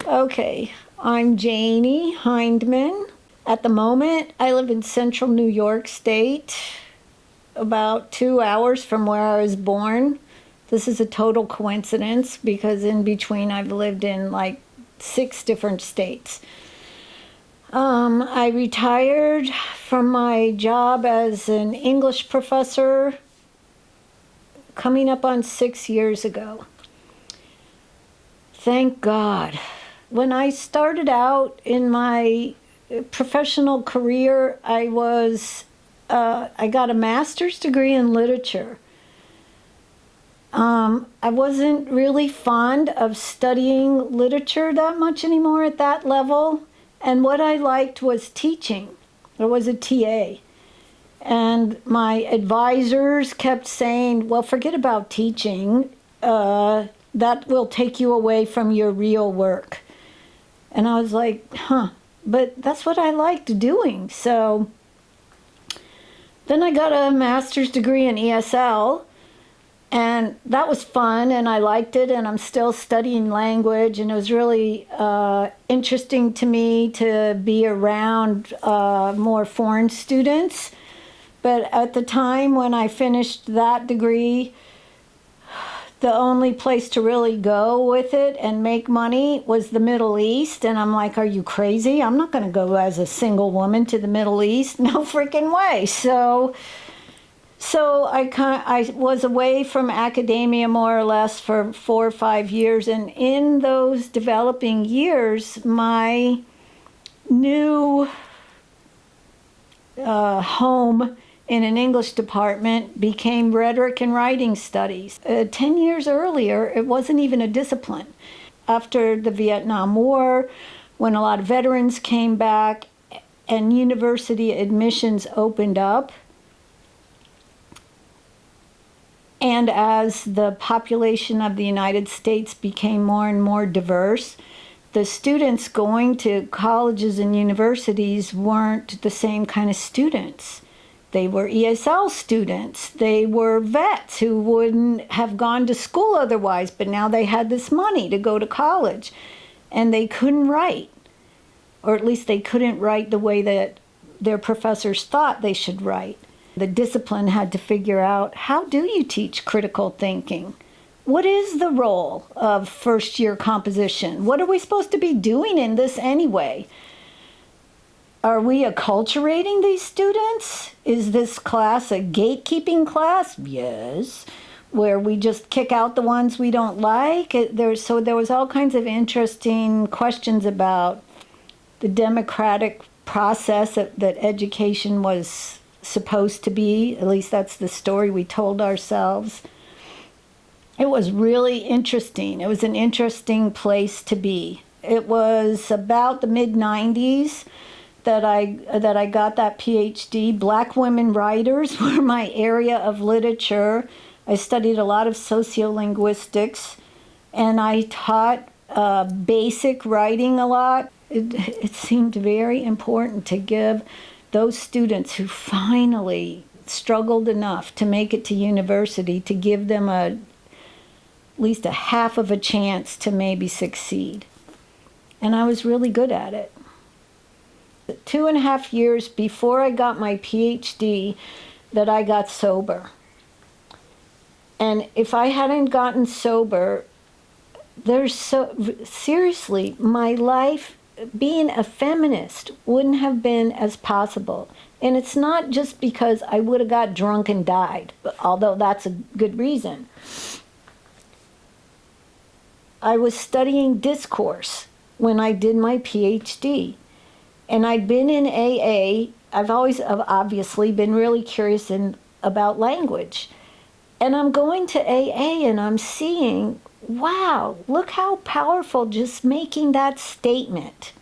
Okay, I'm E Hindman. At the moment, I live in central New York State, about 2 hours from where I was born. This is a total coincidence because in between I've lived in like 6 different states. I retired from my job as an English professor coming up on 6 years ago. Thank God. When I started out in my professional career, I got a master's degree in literature. I wasn't really fond of studying literature that much anymore at that level, and what I liked was teaching. I was a TA. And my advisors kept saying, well, forget about teaching. That will take you away from your real work. And I was like, but that's what I liked doing. So then I got a master's degree in ESL, and that was fun, and I liked it, and I'm still studying language, and it was really interesting to me to be around more foreign students. But at the time when I finished that degree, the only place to really go with it and make money was the Middle East. And I'm like, are you crazy? I'm not going to go as a single woman to the Middle East. No freaking way. So I was away from academia more or less for 4 or 5 years. And in those developing years, my new home in an English department became rhetoric and writing studies. 10 years earlier, it wasn't even a discipline. After the Vietnam War, when a lot of veterans came back and university admissions opened up, and as the population of the United States became more and more diverse, the students going to colleges and universities weren't the same kind of students. They were ESL students. They were vets who wouldn't have gone to school otherwise, but now they had this money to go to college. And they couldn't write, or at least they couldn't write the way that their professors thought they should write. The discipline had to figure out, how do you teach critical thinking? What is the role of first-year composition? What are we supposed to be doing in this anyway? Are we acculturating these students? Is this class a gatekeeping class? Yes. Where we just kick out the ones we don't like? So there was all kinds of interesting questions about the democratic process that education was supposed to be. At least that's the story we told ourselves. It was really interesting. It was an interesting place to be. It was about the mid-90s that I got that PhD. Black women writers were my area of literature. I studied a lot of sociolinguistics, and I taught basic writing a lot. It seemed very important to give those students who finally struggled enough to make it to university, to give them at least a half of a chance to maybe succeed. And I was really good at it. 2.5 years before I got my PhD that I got sober. And if I hadn't gotten sober, seriously, my life being a feminist wouldn't have been as possible. And it's not just because I would have got drunk and died, although that's a good reason. I was studying discourse when I did my PhD. And I'd been in AA. I've always obviously been really curious about language. And I'm going to AA and I'm seeing, wow, look how powerful just making that statement,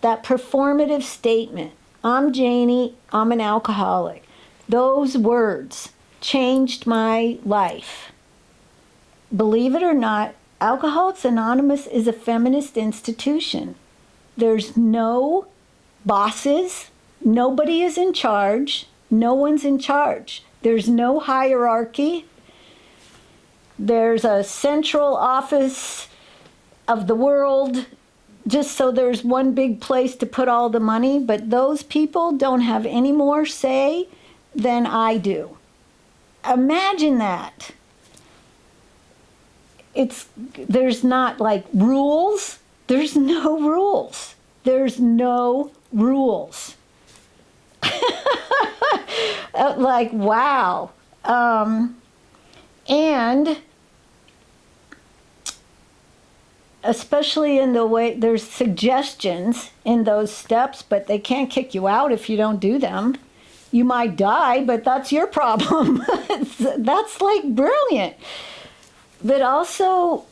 that performative statement. I'm Janie, I'm an alcoholic. Those words changed my life. Believe it or not, Alcoholics Anonymous is a feminist institution. There's no bosses, nobody is in charge, no one's in charge. There's no hierarchy. There's a central office of the world just so there's one big place to put all the money, but those people don't have any more say than I do. Imagine that. There's not like rules. There's no rules. There's no rules. Like, wow. And especially in the way there's suggestions in those steps, but they can't kick you out if you don't do them. You might die, but that's your problem. That's like brilliant. But also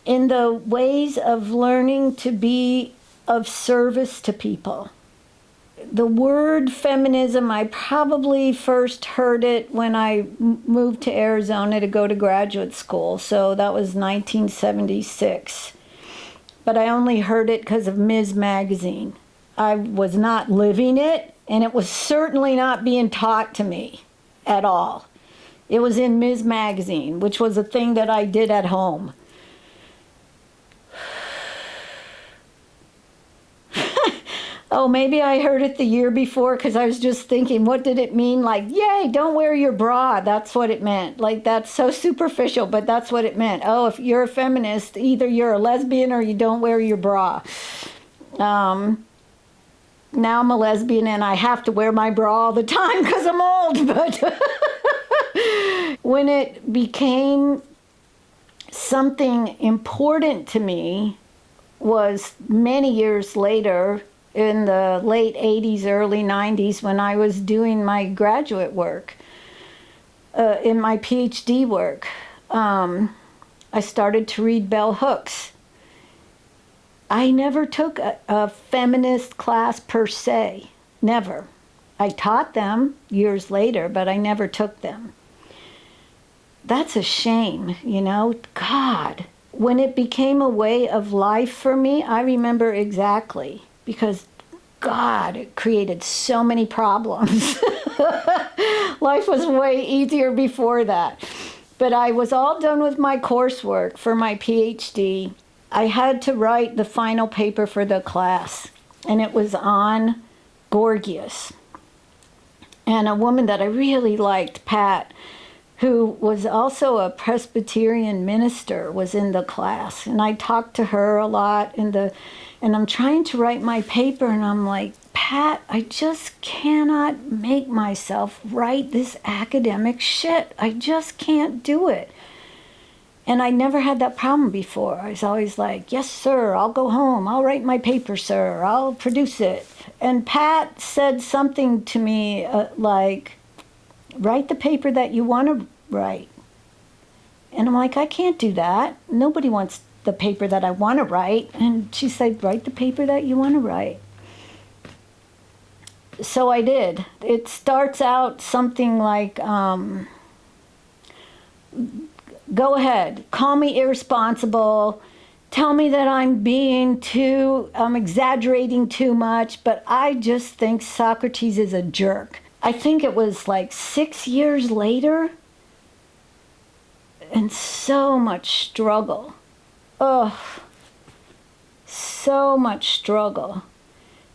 in the ways of learning to be of service to people. The word feminism, I probably first heard it when I moved to Arizona to go to graduate school. So that was 1976. But I only heard it because of Ms. Magazine. I was not living it, and it was certainly not being taught to me at all. It was in Ms. Magazine, which was a thing that I did at home. Oh, maybe I heard it the year before because I was just thinking, what did it mean? Like, yay, don't wear your bra. That's what it meant. Like, that's so superficial, but that's what it meant. Oh, if you're a feminist, either you're a lesbian or you don't wear your bra. Now I'm a lesbian and I have to wear my bra all the time because I'm old. But when it became something important to me was many years later, in the late 80s, early 90s, when I was doing my graduate work, in my PhD work. I started to read bell hooks. I never took a feminist class per se, never. I taught them years later, but I never took them. That's a shame, you know, God. When it became a way of life for me, I remember exactly. Because, God, it created so many problems. Life was way easier before that. But I was all done with my coursework for my PhD. I had to write the final paper for the class, and it was on Gorgias. And a woman that I really liked, Pat, who was also a Presbyterian minister, was in the class. And I talked to her a lot and I'm trying to write my paper, and I'm like, Pat, I just cannot make myself write this academic shit. I just can't do it. And I never had that problem before. I was always like, yes, sir, I'll go home. I'll write my paper, sir. I'll produce it. And Pat said something to me like, write the paper that you want to write. And I'm like, I can't do that. Nobody wants the paper that I want to write. And she said, write the paper that you want to write. So I did. It starts out something like, go ahead, call me irresponsible, tell me that I'm exaggerating too much, but I just think Socrates is a jerk. I think it was like 6 years later, and so much struggle. Oh, so much struggle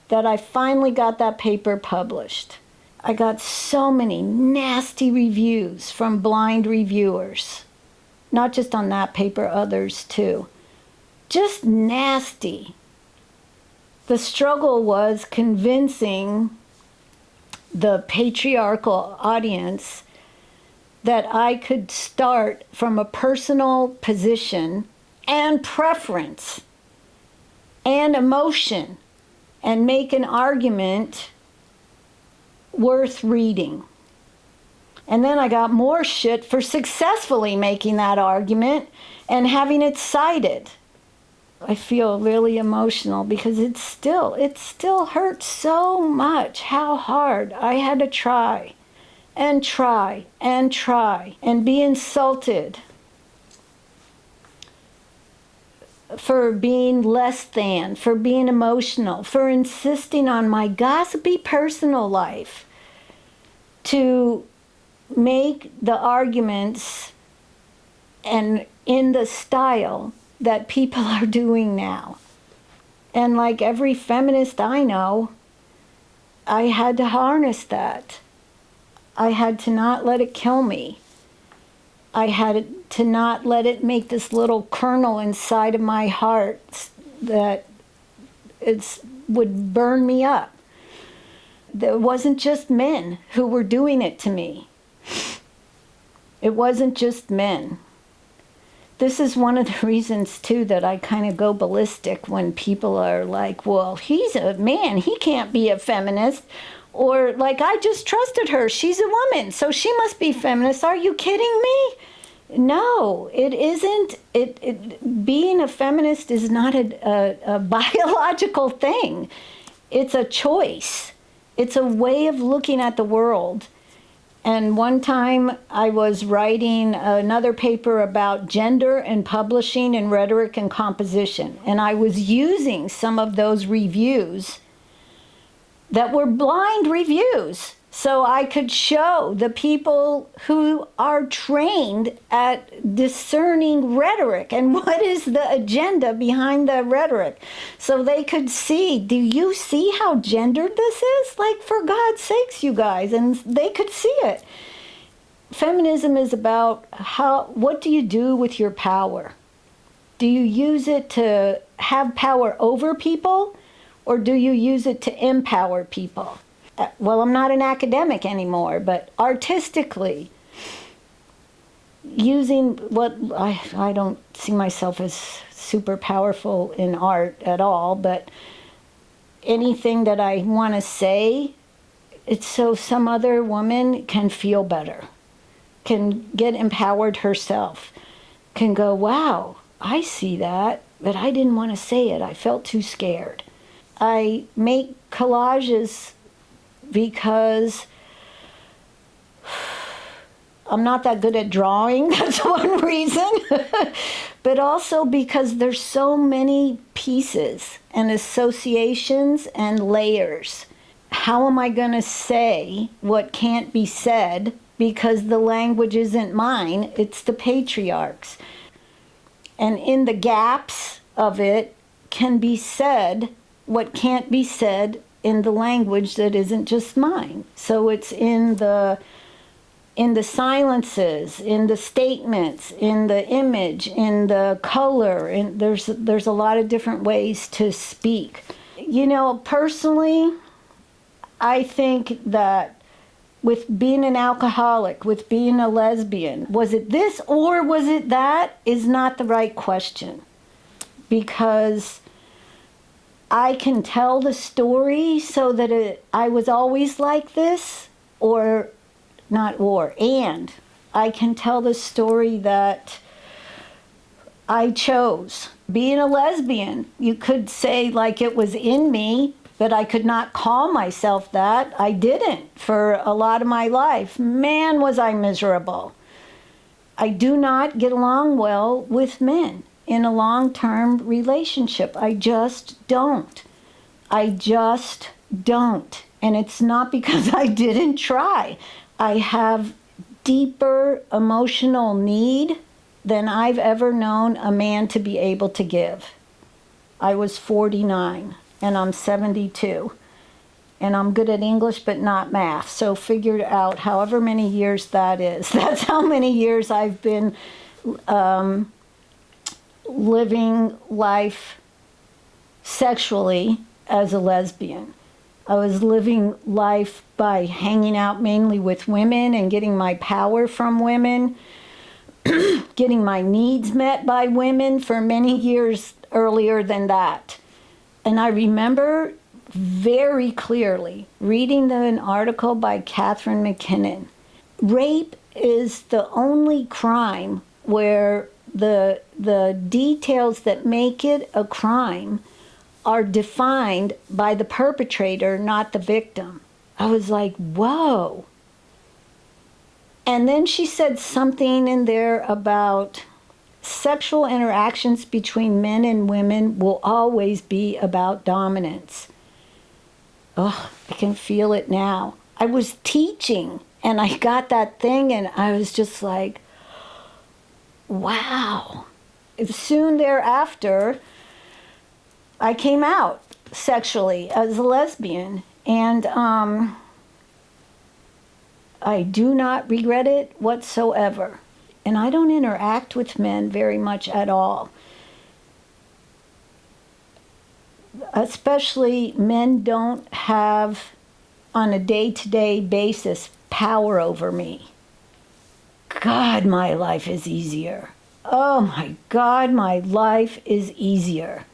that I finally got that paper published. I got so many nasty reviews from blind reviewers, not just on that paper, others too. Just nasty. The struggle was convincing the patriarchal audience that I could start from a personal position and preference and emotion and make an argument worth reading. And then I got more shit for successfully making that argument and having it cited. I feel really emotional because it still hurts so much how hard I had to try and try and try and be insulted for being less than, for being emotional, for insisting on my gossipy personal life to make the arguments and in the style that people are doing now. And like every feminist I know, I had to harness that. I had to not let it kill me. I had to not let it make this little kernel inside of my heart that would burn me up. It wasn't just men who were doing it to me. It wasn't just men. This is one of the reasons, too, that I kind of go ballistic when people are like, well, he's a man, he can't be a feminist. Or like, I just trusted her, she's a woman, so she must be feminist. Are you kidding me? No, it isn't. Being a feminist is not a biological thing. It's a choice. It's a way of looking at the world. And one time I was writing another paper about gender and publishing and rhetoric and composition. And I was using some of those reviews that were blind reviews, so I could show the people who are trained at discerning rhetoric and what is the agenda behind the rhetoric, so they could see, do you see how gendered this is? Like, for God's sakes, you guys, and they could see it. Feminism is about what do you do with your power? Do you use it to have power over people, or do you use it to empower people? Well, I'm not an academic anymore, but artistically, using what I don't see myself as super powerful in art at all, but anything that I want to say, it's so some other woman can feel better, can get empowered herself, can go, wow, I see that, but I didn't want to say it. I felt too scared. I make collages because I'm not that good at drawing, that's one reason, but also because there's so many pieces and associations and layers. How am I going to say what can't be said because the language isn't mine, it's the patriarch's. And in the gaps of it can be said what can't be said in the language that isn't just mine. So it's in the silences, in the statements, in the image, in the color, and there's a lot of different ways to speak. You know, personally, I think that with being an alcoholic, with being a lesbian, was it this or was it that, is not the right question. Because I can tell the story so that I was always like this, or not or, and I can tell the story that I chose. Being a lesbian, you could say like it was in me, but I could not call myself that. I didn't for a lot of my life. Man, was I miserable. I do not get along well with men in a long-term relationship. I just don't. I just don't. And it's not because I didn't try. I have deeper emotional need than I've ever known a man to be able to give. I was 49 and I'm 72. And I'm good at English but not math. So figure out however many years that is. That's how many years I've been living life sexually as a lesbian. I was living life by hanging out mainly with women and getting my power from women, getting my needs met by women for many years earlier than that. And I remember very clearly reading an article by Catherine McKinnon. Rape is the only crime where the details that make it a crime are defined by the perpetrator, not the victim. I was like, whoa. And then she said something in there about sexual interactions between men and women will always be about dominance. Oh, I can feel it now. I was teaching and I got that thing and I was just like, wow. soon thereafter, I came out sexually as a lesbian, and I do not regret it whatsoever. And I don't interact with men very much at all. Especially, men don't have, on a day-to-day basis, power over me. God, my life is easier. Oh my God, my life is easier.